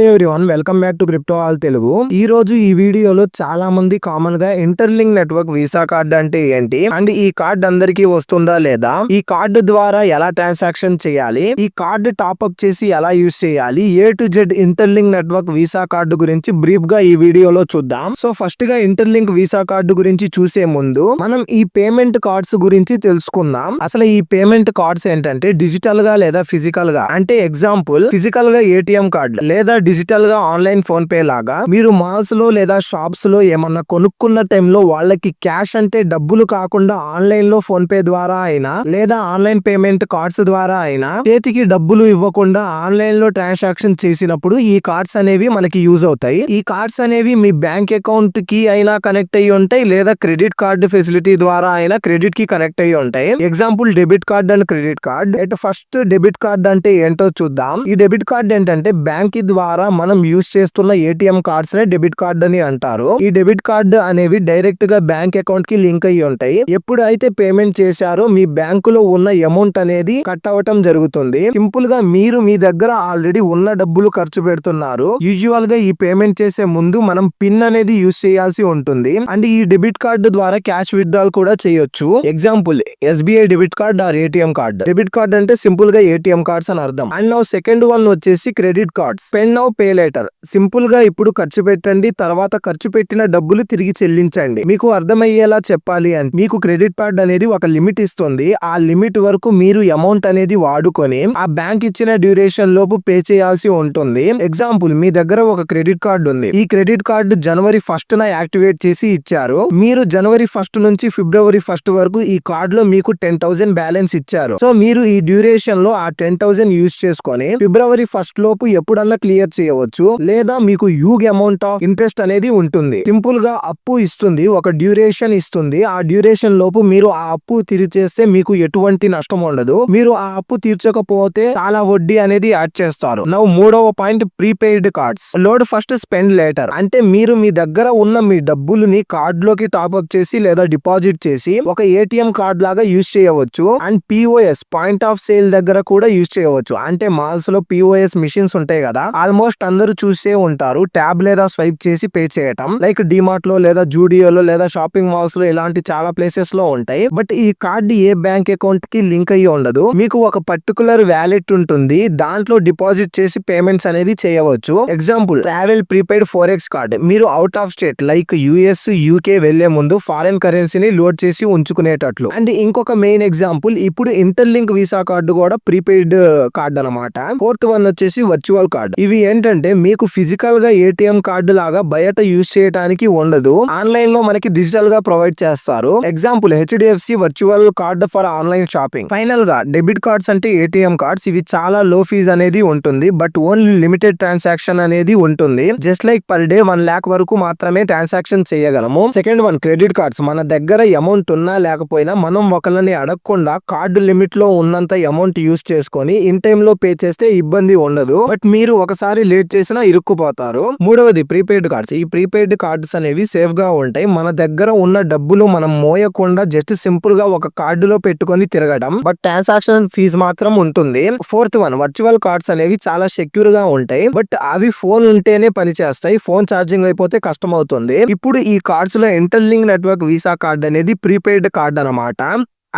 Everyone welcome back to crypto all Telugu. ఈ రోజు ఈ వీడియోలో చాలా మంది కామన్ గా ఇంటర్లింక్ నెట్వర్క్ వీసా కార్డ్ అంటే ఏంటి అండ్ ఈ కార్డ్ అందరికీ వస్తుందా లేదా, ఈ కార్డు ద్వారా ఎలా ట్రాన్సాక్షన్ చేయాలి, ఈ కార్డు టాప్అప్ చేసి ఎలా యూజ్ చేయాలి, A to Z interlink network visa card గురించి బ్రీఫ్ గా ఈ వీడియోలో చూద్దాం. సో ఫస్ట్ గా ఇంటర్లింక్ వీసా కార్డు గురించి చూసే ముందు మనం ఈ పేమెంట్ కార్డ్స్ గురించి తెలుసుకుందాం. అసలు ఈ పేమెంట్ కార్డ్స్ ఏంటంటే డిజిటల్ గా లేదా ఫిజికల్ గా, అంటే ఎగ్జాంపుల్ ఫిజికల్ గా ఏటీఎం కార్డు లేదా డిజిటల్ గా ఆన్లైన్ ఫోన్ పే లాగా మీరు మాల్స్ లో లేదా షాప్స్ లో ఏమన్నా కొనుక్కున్న టైంలో వాళ్ళకి క్యాష్ అంటే డబ్బులు కాకుండా ఆన్లైన్ లో ఫోన్ పే ద్వారా అయినా లేదా ఆన్లైన్ పేమెంట్ కార్డ్స్ ద్వారా అయినా చేతికి డబ్బులు ఇవ్వకుండా ఆన్లైన్ లో ట్రాన్సాక్షన్ చేసినప్పుడు ఈ కార్డ్స్ అనేవి మనకి యూజ్ అవుతాయి. ఈ కార్డ్స్ అనేవి మీ బ్యాంక్ అకౌంట్ కి అయినా కనెక్ట్ అయ్యి ఉంటాయి లేదా క్రెడిట్ కార్డు ఫెసిలిటీ ద్వారా అయినా క్రెడిట్ కి కనెక్ట్ అయ్యి ఉంటాయి. Example debit card and credit card. First debit card అంటే ఏంటో చూద్దాం. ఈ డెబిట్ కార్డ్ ఏంటంటే బ్యాంక్ ద్వారా మనం యూజ్ చేస్తున్న ఏటీఎం కార్డ్స్ నే డెబిట్ కార్డ్ అని అంటారు. ఈ డెబిట్ కార్డ్ అనేవి డైరెక్ట్ గా బ్యాంక్ అకౌంట్ కి లింక్ అయ్యి ఉంటాయి. ఎప్పుడైతే పేమెంట్ చేశారో మీ బ్యాంకులో ఉన్న అమౌంట్ అనేది కట్ అవటం జరుగుతుంది. సింపుల్ గా మీరు మీ దగ్గర ఆల్రెడీ ఉన్న డబ్బులు ఖర్చు పెడుతున్నారు. యూజువల్ గా ఈ పేమెంట్ చేసే ముందు మనం పిన్ అనేది యూజ్ చేయాల్సి ఉంటుంది అండ్ ఈ డెబిట్ కార్డు ద్వారా క్యాష్ విత్డ్రాల్ కూడా చేయొచ్చు. Example SBI debit card or ATM card. Debit card అంటే సింపుల్ గా ఏటీఎం కార్డ్స్ అని అర్థం. అండ్ నౌ సెకండ్ వన్ వచ్చేసి credit cards. Spend now pay later. Simple గా ఇప్పుడు ఖర్చు పెట్టండి, తర్వాత ఖర్చు పెట్టిన డబ్బులు తిరిగి చెల్లించండి. మీకు అర్థమయ్యేలా చెప్పాలి అంటే మీకు క్రెడిట్ కార్డ్ అనేది ఒక లిమిట్ ఇస్తుంది. ఆ లిమిట్ వరకు మీరు అమౌంట్ అనేది వాడుకొని ఆ బ్యాంక్ ఇచ్చిన డ్యూరేషన్ లోపు పే చేయాల్సి ఉంటుంది. ఎగ్జాంపుల్ మీ దగ్గర ఒక క్రెడిట్ కార్డ్ ఉంది. ఈ క్రెడిట్ కార్డు జనవరి 1st యాక్టివేట్ చేసి ఇచ్చారు. మీరు జనవరి 1st నుంచి ఫిబ్రవరి 1st వరకు ఈ కార్డ్ లో మీకు 10,000 బ్యాలెన్స్ ఇచ్చారు. సో మీరు ఈ డ్యూరేషన్ లో ఆ 10,000 యూజ్ చేసుకొని ఫిబ్రవరి 1st లోపు ఎప్పుడన్నా క్లియర్ చేయవచ్చు లేదా మీకు హ్యూజ్ అమౌంట్ ఆఫ్ ఇంట్రెస్ట్ అనేది ఉంటుంది. సింపుల్ గా అప్పు ఇస్తుంది, ఒక డ్యూరేషన్ ఇస్తుంది. ఆ డ్యూరేషన్ లోపు మీరు ఆ అప్పు తీర్చేస్తే మీకు ఎటువంటి నష్టం ఉండదు. మీరు ఆ అప్పు తీర్చకపోతే చాలా వడ్డీ అనేది యాడ్ చేస్తారు. నౌ మూడవ point prepaid cards. Load first spend later. అంటే మీరు మీ దగ్గర ఉన్న మీ డబ్బులని కార్డ్ లోకి టాప్అప్ చేసి లేదా డిపాజిట్ చేసి ఒక ఏటీఎం కార్డ్ లాగా యూజ్ చేయవచ్చు. And POS point of sale దగ్గర కూడా యూజ్ చేయవచ్చు. అంటే మాల్స్ లో POS మిషన్స్ ఉంటాయి కదా, ఆల్మోస్ట్ అందరూ చూసే ఉంటారు. ట్యాబ్ లేదా స్వైప్ చేసి పే చేయటం, లైక్ డిమార్ట్ లో లేదా జూడియోలో లేదా షాపింగ్ మాల్స్ లో ఇలాంటి చాలా ప్లేసెస్ లో ఉంటాయి. బట్ ఈ కార్డు ఏ బ్యాంక్ అకౌంట్ కి లింక్ అయ్యి ఉండదు. మీకు ఒక పర్టికులర్ వ్యాలెట్ ఉంటుంది, దాంట్లో డిపాజిట్ చేసి పేమెంట్స్ అనేది చేయవచ్చు. Example travel prepaid Forex card. మీరు out of state like US UK వెళ్లే ముందు ఫారెన్ కరెన్సీని లోడ్ చేసి ఉంచుకునేటట్లు. అండ్ ఇంకొక మెయిన్ ఎగ్జాంపుల్ ఇప్పుడు ఇంటర్లింక్ వీసా కార్డు కూడా ప్రీపెయిడ్ కార్డ్ అనమాట. ఫోర్త్ వన్ వచ్చేసి వర్చువల్ కార్డ్. ఇవి ఏంటంటే మీకు ఫిజికల్ గా ఏటీఎం కార్డు లాగా బయట యూజ్ చేయడానికి ఉండదు, ఆన్లైన్ లో మనకి డిజిటల్ గా ప్రొవైడ్ చేస్తారు. Example HDFC virtual card for online shopping. Final గా డెబిట్ కార్డ్స్ అంటే ఏటీఎం కార్డ్స్. ఇవి చాలా లో ఫీజ్ అనేది ఉంటుంది, బట్ ఓన్లీ లిమిటెడ్ ట్రాన్సాక్షన్ అనేది ఉంటుంది. Just like per day 1 lakh వరకు మాత్రమే ట్రాన్సాక్షన్ చేయగలము. Second one credit cards. మన దగ్గర అమౌంట్ ఉన్నా లేకపోయినా మనం ఒకళ్ళని అడగకుండా కార్డు లిమిట్ లో ఉన్నంత అమౌంట్ యూజ్ చేసుకొని ఇన్ టైమ్ లో పే చేస్తే ఇబ్బంది ఉండదు, బట్ మీరు ఒకసారి లేట్ చేసినా ఇరుక్కుపోతారు. మూడవది ప్రీపెయిడ్ కార్డ్స్. ఈ ప్రీపెయిడ్ కార్డ్స్ అనేవి సేఫ్ గా ఉంటాయి. మన దగ్గర ఉన్న డబ్బులు మనం మోయకుండా జస్ట్ సింపుల్ గా ఒక కార్డులో పెట్టుకొని తిరగడం, బట్ ట్రాన్సాక్షన్ ఫీజు మాత్రం ఉంటుంది. ఫోర్త్ వన్ వర్చువల్ కార్డ్స్ అనేవి చాలా సెక్యూర్ గా ఉంటాయి, బట్ అవి ఫోన్ ఉంటేనే పనిచేస్తాయి. ఫోన్ ఛార్జింగ్ అయిపోతే కష్టం అవుతుంది. ఇప్పుడు ఈ కార్డ్స్ లో ఇంటర్లింక్ నెట్వర్క్ వీసా కార్డ్ అనేది ప్రీపెయిడ్ కార్డ్ అనమాట.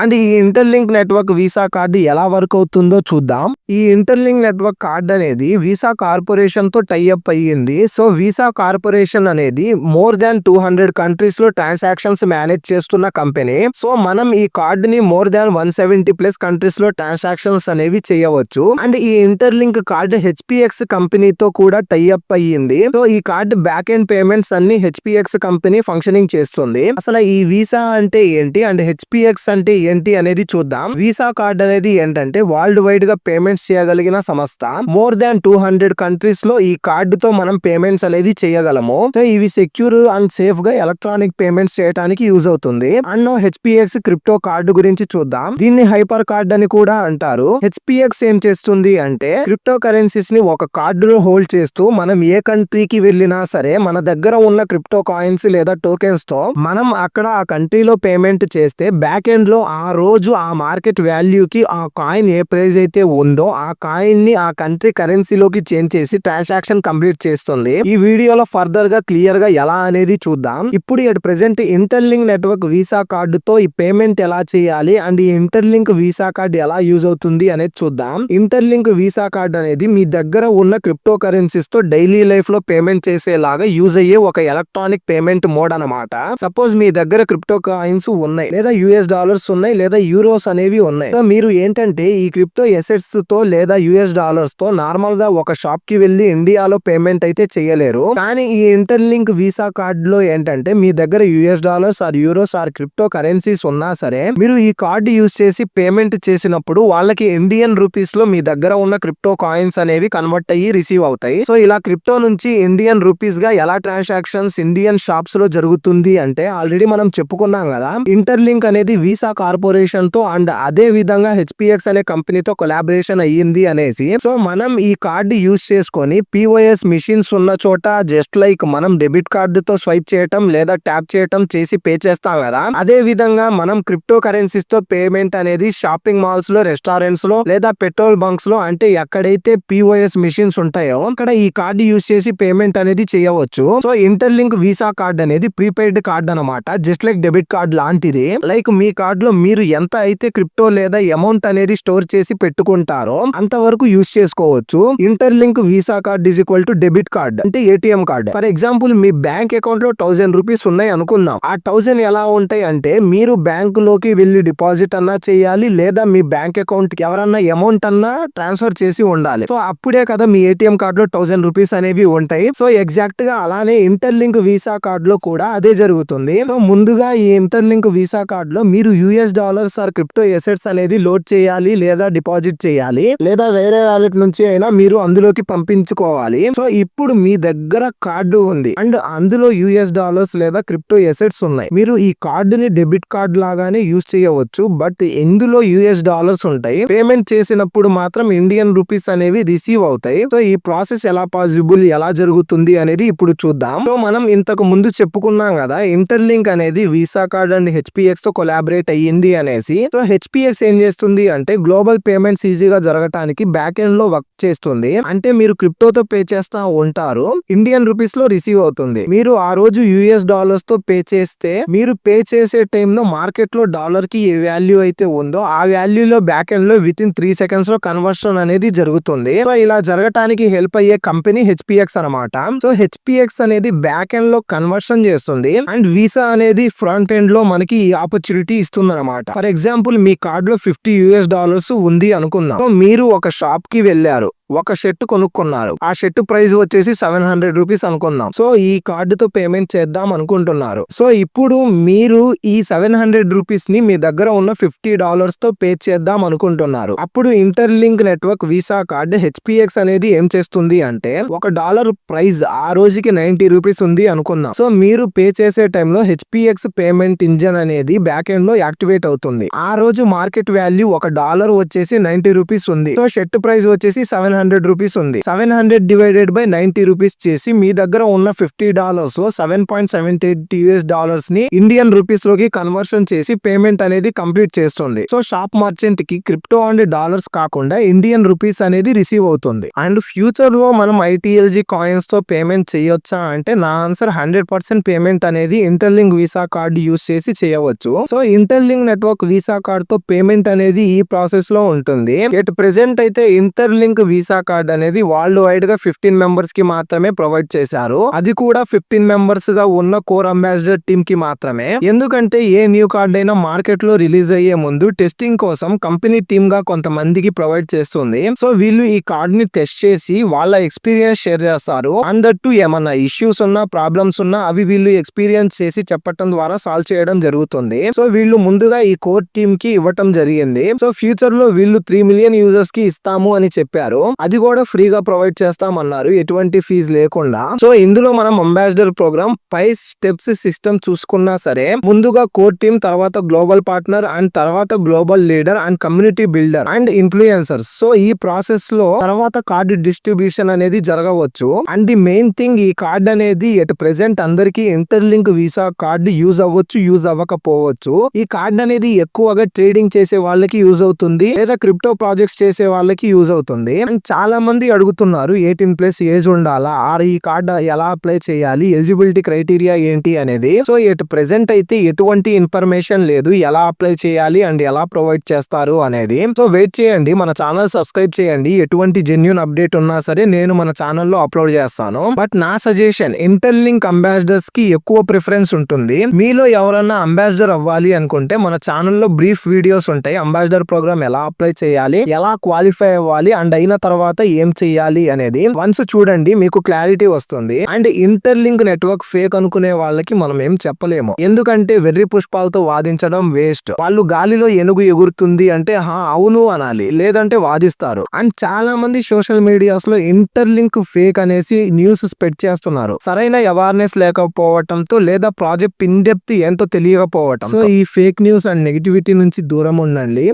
అండ్ ఈ ఇంటర్లింక్ నెట్వర్క్ వీసా కార్డు ఎలా వర్క్ అవుతుందో చూద్దాం. ఈ ఇంటర్లింక్ నెట్వర్క్ కార్డ్ అనేది వీసా కార్పొరేషన్ తో టైఅప్ అయ్యింది. సో వీసా కార్పొరేషన్ అనేది మోర్ దాన్ 200 కంట్రీస్ లో ట్రాన్సాక్షన్స్ మేనేజ్ చేస్తున్న కంపెనీ. సో మనం ఈ కార్డ్ ని మోర్ దాన్ 170+ కంట్రీస్ లో ట్రాన్సాక్షన్స్ అనేవి చేయవచ్చు. అండ్ ఈ ఇంటర్లింక్ కార్డ్ HPX కంపెనీతో కూడా టైఅప్ అయ్యింది. సో ఈ కార్డ్ బ్యాక్ ఎండ్ పేమెంట్స్ అన్ని HPX కంపెనీ ఫంక్షనింగ్ చేస్తుంది. అసలు ఈ వీసా అంటే ఏంటి అండ్ HPX అంటే ఏంటి అనేది చూద్దాం. వీసా కార్డ్ అనేది ఏంటంటే వరల్డ్ వైడ్ గా పేమెంట్స్ చేయగలిగిన సంస్థ. మోర్ దాన్ 200 కంట్రీస్ లో ఈ కార్డుతో మనం పేమెంట్స్ అనేది చేయగలము. సో ఇవి సెక్యూర్ అండ్ సేఫ్ గా ఎలక్ట్రానిక్ పేమెంట్స్ చేయడానికి యూజ్ అవుతుంది. అండ్ HPX క్రిప్టో కార్డు గురించి చూద్దాం. దీన్ని హైపర్ కార్డ్ అని కూడా అంటారు. HPX ఏం చేస్తుంది అంటే క్రిప్టో కరెన్సీస్ ని ఒక కార్డులో హోల్డ్ చేస్తూ మనం ఏ కంట్రీకి వెళ్ళినా సరే మన దగ్గర ఉన్న క్రిప్టో కాయిన్స్ లేదా టోకెన్స్ తో మనం అక్కడ ఆ కంట్రీలో పేమెంట్ చేస్తే బ్యాక్ ఎండ్ లో ఆ రోజు ఆ మార్కెట్ వాల్యూకి ఆ కాయిన్ ఏ ప్రైస్ అయితే ఉందో ఆ కాయిన్ ని ఆ కంట్రీ కరెన్సీలోకి చేంజ్ చేసి ట్రాన్సాక్షన్ కంప్లీట్ చేస్తుంది. ఈ వీడియోలో ఫర్దర్ గా క్లియర్ గా ఎలా అనేది చూద్దాం. ఇప్పుడు at present interlink network visa కార్డుతో ఈ పేమెంట్ ఎలా చేయాలి అండ్ ఈ ఇంటర్లింక్ వీసా కార్డు ఎలా యూజ్ అవుతుంది అనేది చూద్దాం. ఇంటర్లింక్ వీసా కార్డు అనేది మీ దగ్గర ఉన్న క్రిప్టో కరెన్సీస్ తో డైలీ లైఫ్ లో పేమెంట్ చేసేలాగా యూజ్ అయ్యే ఒక ఎలక్ట్రానిక్ పేమెంట్ మోడ్ అన్నమాట. సపోజ్ మీ దగ్గర క్రిప్టో కాయిన్స్ ఉన్నాయి, లేదా యుఎస్ డాలర్స్ ఉన్నాయి, లేదా యూరోస్ అనేవి ఉన్నాయి. సో మీరు ఏంటంటే ఈ క్రిప్టో ఎసెట్స్ తో లేదా యుఎస్ డాలర్స్ తో నార్మల్ గా ఒక షాప్ కి వెళ్లి ఇండియాలో పేమెంట్ అయితే చేయలేరు. కానీ ఈ ఇంటర్లింక్ వీసా కార్డ్ లో ఏంటంటే మీ దగ్గర US dollars or euros or crypto currencies ఉన్నా సరే మీరు ఈ కార్డు యూజ్ చేసి పేమెంట్ చేసినప్పుడు వాళ్ళకి ఇండియన్ రూపీస్ లో మీ దగ్గర ఉన్న క్రిప్టో కాయిన్స్ అనేవి కన్వర్ట్ అయ్యి రిసీవ్ అవుతాయి. సో ఇలా క్రిప్టో నుంచి ఇండియన్ రూపీస్ గా ఎలా ట్రాన్సాక్షన్స్ ఇండియన్ షాప్స్ లో జరుగుతుంది అంటే ఆల్రెడీ మనం చెప్పుకున్నాం కదా. ఇంటర్లింక్ అనేది వీసా కార్పొరేషన్ తో అండ్ అదే విధంగా హెచ్పిఎక్స్ అనే కంపెనీతో కొలాబరేషన్ అయ్యింది అనేసి. సో మనం ఈ కార్డు యూజ్ చేసుకొని పిఓఎస్ మిషన్స్ ఉన్న చోట జస్ట్ లైక్ మనం డెబిట్ కార్డుతో స్వైప్ చేయటం లేదా ట్యాప్ చేయటం చేసి పే చేస్తాం కదా. అదే విధంగా మనం క్రిప్టో కరెన్సీస్ తో పేమెంట్ అనేది షాపింగ్ మాల్స్ లో, రెస్టారెంట్స్ లో లేదా పెట్రోల్ బంక్స్ లో అంటే ఎక్కడైతే పిఓఎస్ మిషన్స్ ఉంటాయో అక్కడ ఈ కార్డు యూజ్ చేసి పేమెంట్ అనేది చేయవచ్చు. సో ఇంటర్లింక్ వీసా కార్డ్ అనేది ప్రీపెయిడ్ కార్డ్ అనమాట. జస్ట్ లైక్ డెబిట్ కార్డ్ లాంటిది. లైక్ మీ కార్డ్ లో మీరు ఎంత అయితే క్రిప్టో లేదా అమౌంట్ అనేది స్టోర్ చేసి పెట్టుకుంటారో అంతవరకు యూజ్ చేసుకోవచ్చు. Interlink Visa card is equal to debit card అంటే ఏటీఎం కార్డ్. ఫర్ ఎగ్జాంపుల్ మీ బ్యాంక్ అకౌంట్ లో 1000 రూపీస్ ఉన్నాయి అనుకుందాం. ఆ 1000 ఎలా ఉంటాయి అంటే మీరు బ్యాంక్ లోకి వెళ్లి డిపాజిట్ అన్నా చేయాలి, లేదా మీ బ్యాంక్ అకౌంట్ కి ఎవరన్నా అమౌంట్ అన్నా ట్రాన్స్ఫర్ చేసి ఉండాలి. సో అప్పుడే కదా మీ ఏటీఎం కార్డ్ లో 1000 రూపీస్ అనేవి ఉంటాయి. సో ఎగ్జాక్ట్ గా అలానే ఇంటర్లింక్ వీసా కార్డ్ లో కూడా అదే జరుగుతుంది. సో ముందుగా ఈ ఇంటర్లింక్ వీసా కార్డ్ లో మీరు US dollars are crypto assets అనేది లోడ్ చేయాలి, లేదా డిపాజిట్ చేయాలి, లేదా వేరే వాలెట్ నుంచి అయినా మీరు అందులోకి పంపించుకోవాలి. సో ఇప్పుడు మీ దగ్గర కార్డు ఉంది అండ్ అందులో యుఎస్ డాలర్స్ లేదా క్రిప్టో ఎసెట్స్ ఉన్నాయి. మీరు ఈ కార్డుని డెబిట్ కార్డ్ లాగానే యూజ్ చేయవచ్చు, బట్ ఇందులో యుఎస్ డాలర్స్ ఉంటాయి. పేమెంట్ చేసినప్పుడు మాత్రం ఇండియన్ రూపీస్ అనేవి రిసీవ్ అవుతాయి. సో ఈ ప్రాసెస్ ఎలా పాసిబుల్, ఎలా జరుగుతుంది అనేది ఇప్పుడు చూద్దాం. సో మనం ఇంతకు ముందు చెప్పుకున్నాం కదా ఇంటర్లింక్ అనేది వీసా కార్డ్ అండ్ హెచ్పిఎక్స్ తో కొలాబరేట్ అయ్యింది అనేసి. సో హెచ్పిఎక్స్ ఏం చేస్తుంది అంటే గ్లోబల్ పేమెంట్స్ ఈజీగా జరగటానికి బ్యాక్ ఎండ్ లో వర్క్ చేస్తుంది. అంటే మీరు క్రిప్టోతో పే చేస్తా ఉంటారు, ఇండియన్ రూపీస్ లో రిసీవ్ అవుతుంది. మీరు ఆ రోజు యుఎస్ డాలర్స్ తో పే చేస్తే మీరు పే చేసే టైంలో మార్కెట్ లో డాలర్ కి ఏ వాల్యూ అయితే ఉందో ఆ వాల్యూలో బ్యాక్ ఎండ్ లో విత్ ఇన్ 3 seconds లో కన్వర్షన్ అనేది జరుగుతుంది. సో ఇలా జరగటానికి హెల్ప్ అయ్యే కంపెనీ హెచ్పిఎక్స్ అనమాట. సో హెచ్పిఎక్స్ అనేది బ్యాక్ ఎండ్ లో కన్వర్షన్ చేస్తుంది అండ్ వీసా అనేది ఫ్రంట్ ఎండ్ లో మనకి ఈ ఆపర్చునిటీ ఇస్తుంది అనమాట. ఫర్ ఎగ్జాంపుల్ మీ కార్డ్ లో 50 యుఎస్ డాలర్స్ ఉంది అనుకుందాం. సో మీరు ఒక షాప్ కి వెళ్ళారు, ఒక షర్ట్ కొనుక్కున్నారు. ఆ షర్ట్ ప్రైస్ వచ్చేసి 700 రూపీస్ అనుకుందాం. సో ఈ కార్డుతో పేమెంట్ చేద్దాం అనుకుంటున్నారు. సో ఇప్పుడు మీరు ఈ 700 రూపీస్ ని మీ దగ్గర ఉన్న $50 తో పే చేద్దాం అనుకుంటున్నారు. అప్పుడు ఇంటర్లింక్ నెట్వర్క్ వీసా కార్డ్ హెచ్పిఎక్స్ అనేది ఏం చేస్తుంది అంటే $1 ప్రైస్ ఆ రోజుకి 90 రూపీస్ ఉంది అనుకుందాం. సో మీరు పే చేసే టైంలో హెచ్పిఎక్స్ పేమెంట్ ఇంజన్ అనేది బ్యాక్ ఎండ్ లో యాక్టివేట్ అవుతుంది. ఆ రోజు మార్కెట్ వాల్యూ $1 వచ్చేసి 90 రూపీస్ ఉంది. సో షర్ట్ ప్రైస్ వచ్చేసి 700 రూపీస్ ఉంది. 700 డివైడెడ్ బై 90 రూపీస్ చేసి మీ దగ్గర ఉన్న $50 లో 7.78 యుఎస్ డాలర్స్ ని ఇండియన్ రూపీస్ లోకి కన్వర్షన్ చేసి పేమెంట్ అనేది కంప్లీట్ చేస్తుంది. సో షాప్ మర్చెంట్ కి క్రిప్టో అండ్ డాలర్స్ కాకుండా ఇండియన్ రూపీస్ అనేది రిసీవ్ అవుతుంది. అండ్ ఫ్యూచర్ లో మనం ఐటీఎల్జీ కాయిన్స్ తో పేమెంట్ చేయొచ్చా అంటే నా ఆన్సర్ 100% పేమెంట్ అనేది ఇంటర్లింక్ వీసా కార్డ్ యూస్ చేసి చేయవచ్చు. So interlink network visa card తో పేమెంట్ అనేది ఈ ప్రాసెస్ లో ఉంటుంది. ఎట్ ప్రెసెంట్ అయితే ఇంటర్లింక్ వీసా కార్డ్ అనేది వరల్డ్ వైడ్ గా 15 మెంబర్స్ కి మాత్రమే ప్రొవైడ్ చేశారు. అది కూడా 15 మెంబర్స్ గా ఉన్న కోర్ అంబాసిడర్ టీమ్ కి మాత్రమే. ఎందుకంటే ఏ న్యూ కార్డ్ అయినా మార్కెట్ లో రిలీజ్ అయ్యే ముందు టెస్టింగ్ కోసం కంపెనీ టీమ్ గా కొంతమందికి ప్రొవైడ్ చేస్తుంది. సో వీళ్ళు ఈ కార్డ్ ని టెస్ట్ చేసి వాళ్ళ ఎక్స్పీరియన్స్ షేర్ చేస్తారు. అందట్టు ఏమన్నా ఇష్యూస్ ఉన్నా, ప్రాబ్లమ్స్ ఉన్నా అవి వీళ్ళు ఎక్స్పీరియన్స్ చేసి చెప్పడం ద్వారా సాల్వ్ చేయడం జరుగుతుంది. సో వీళ్ళు ముందుగా ఈ కోర్ టీమ్ కి ఇవ్వటం జరిగింది. సో ఫ్యూచర్ లో వీళ్ళు 3 మిలియన్ యూజర్స్ కి ఇస్తాము అని చెప్పారు. అది కూడా ఫ్రీగా ప్రొవైడ్ చేస్తామన్నారు, ఎటువంటి ఫీజు లేకుండా. సో ఇందులో మనం అంబాసిడర్ ప్రోగ్రామ్ 5 స్టెప్స్ సిస్టమ్ చూసుకున్నా సరే, ముందుగా కోర్ టీమ్, తర్వాత గ్లోబల్ పార్ట్నర్, అండ్ తర్వాత global leader, and community builder, and influencers. So ఈ ప్రాసెస్ లో తర్వాత కార్డు డిస్ట్రిబ్యూషన్ అనేది జరగవచ్చు. అండ్ ది మెయిన్ థింగ్, ఈ కార్డ్ అనేది ఎట్ ప్రెసెంట్ అందరికి ఇంటర్లింక్ వీసా కార్డు యూజ్ అవ్వచ్చు, యూజ్ అవ్వకపోవచ్చు. ఈ కార్డ్ అనేది ఎక్కువగా ట్రేడింగ్ చేసే వాళ్ళకి యూజ్ అవుతుంది, లేదా క్రిప్టో ప్రాజెక్ట్స్ చేసే వాళ్ళకి యూజ్ అవుతుంది. అండ్ చాలా మంది అడుగుతున్నారు 18+ ఏజ్ ఉండాలా, ఆర్ ఈ కార్డ్ ఎలా అప్లై చేయాలి, ఎలిజిబిలిటీ క్రైటీరియా ఏంటి అనేది. సో ఎట్ ప్రెసెంట్ అయితే ఎటువంటి ఇన్ఫర్మేషన్ లేదు, ఎలా అప్లై చేయాలి అండ్ ఎలా ప్రొవైడ్ చేస్తారు అనేది. సో వెయిట్ చేయండి, మన ఛానల్ సబ్స్క్రైబ్ చేయండి. ఎటువంటి జెన్యూన్ అప్డేట్ ఉన్నా సరే నేను మన ఛానల్లో అప్లోడ్ చేస్తాను. బట్ నా సజెషన్, ఇంటర్లింక్ అంబాసిడర్స్ కి ఎక్కువ ప్రిఫరెన్స్ ఉంటుంది. మీలో ఎవరన్నా అంబాసిడర్ అవ్వాలి అనుకుంటే మన ఛానల్లో బ్రీఫ్ వీడియోస్ ఉంటాయి. అంబాసిడర్ ప్రోగ్రామ్ ఎలా అప్లై చేయాలి, ఎలా క్వాలిఫై అవ్వాలి, అండ్ అయిన తర్వాత ఏం చేయాలి అనేది వన్స్ చూడండి, మీకు క్లారిటీ వస్తుంది. అండ్ ఇంటర్లింక్ నెట్వర్క్ ఫేక్ అనుకునే వాళ్ళకి మనం ఏం చెప్పలేము, ఎందుకంటే వెర్రి పుష్పాలతో వాదించడం వేస్ట్. వాళ్ళు గాలిలో ఏనుగు ఎగురుతుంది అంటే అవును అనాలి, లేదంటే వాదిస్తారు. అండ్ చాలా మంది సోషల్ మీడియాస్ లో ఇంటర్లింక్ ఫేక్ అనేసి న్యూస్ స్ప్రెడ్ చేస్తున్నారు, సరైన అవేర్నెస్ లేకపోవటంతో, లేదా ప్రాజెక్ట్ ఇన్ డెప్త్ ఏంటో తెలియకపోవటం. సో ఈ ఫేక్ న్యూస్ అండ్ నెగిటివిటీ నుంచి దూరం ఉండండి.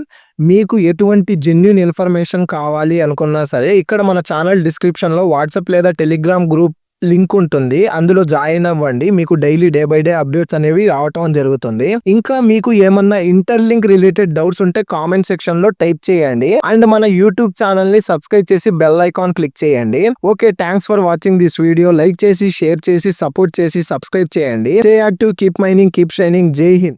మీకు ఎటువంటి జెన్యూన్ ఇన్ఫర్మేషన్ కావాలి అనుకున్నా సరే, ఇక్కడ మన ఛానల్ డిస్క్రిప్షన్ లో వాట్సాప్ లేదా టెలిగ్రామ్ గ్రూప్ లింక్ ఉంటుంది, అందులో జాయిన్ అవ్వండి. మీకు daily day by day updates అనేవి రావటం జరుగుతుంది. ఇంకా మీకు ఏమన్నా ఇంటర్లింక్ రిలేటెడ్ డౌట్స్ ఉంటే కామెంట్ సెక్షన్ లో టైప్ చేయండి. అండ్ మన యూట్యూబ్ ఛానల్ ని సబ్స్క్రైబ్ చేసి బెల్ ఐకాన్ క్లిక్ చేయండి. Okay, thanks for watching this video. Like చేసి, షేర్ చేసి, సపోర్ట్ చేసి, సబ్స్క్రైబ్ చేయండి. Stay active, keep mining, keep shining. జై హింద్.